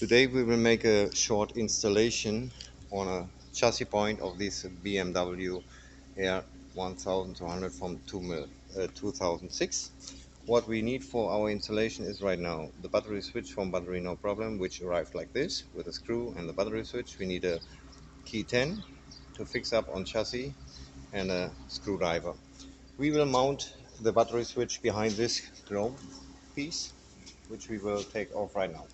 Today we will make a short installation on a chassis point of this BMW Air 1200 from 2006. What we need for our installation is right now the battery switch from Battery No Problem, which arrived like this with a screw and the battery switch. We need a key 10 to fix up on chassis and a screwdriver. We will mount the battery switch behind this chrome piece, which we will take off right now.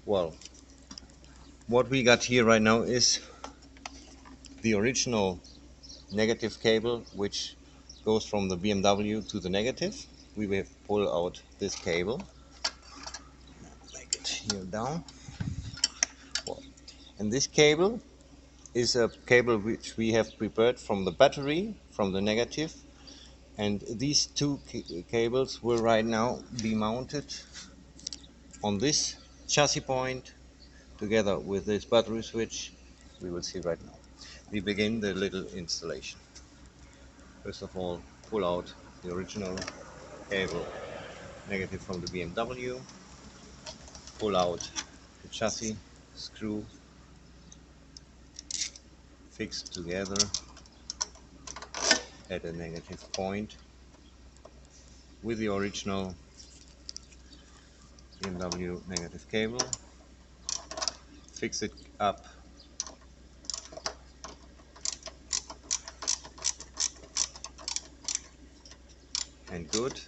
Well, what we got here right now is the original negative cable, which goes from the BMW to the negative. We will pull out this cable, make it here down. And this cable is a cable which we have prepared from the battery, from the negative, and these two cables will right now be mounted on this chassis point together with this battery switch. We will see right now. We begin the little installation. First of all, pull out the original cable negative from the BMW, pull out the chassis screw, fix together at a negative point with the original BMW negative cable, fix it up and good.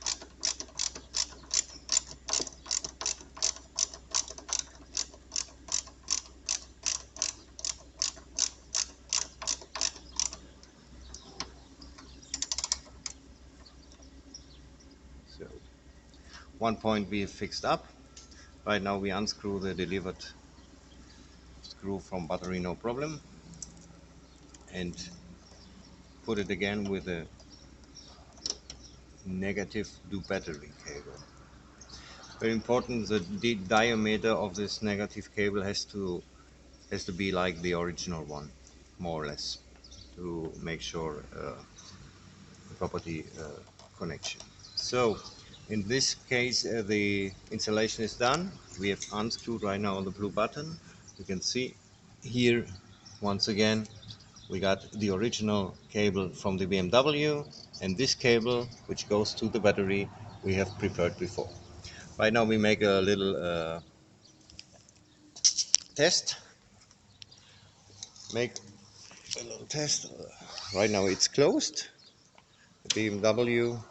So one point we have fixed up. Right now we unscrew the delivered screw from Battery No Problem and put it again with a negative to battery cable. Very important, the diameter of this negative cable has to be like the original one, more or less, to make sure the property connection. So in this case the installation is done. We have unscrewed right now on the blue button. You can see here once again we got the original cable from the BMW and this cable which goes to the battery we have prepared before. Right now we make a little test. Make a little test. Right now it's closed. The BMW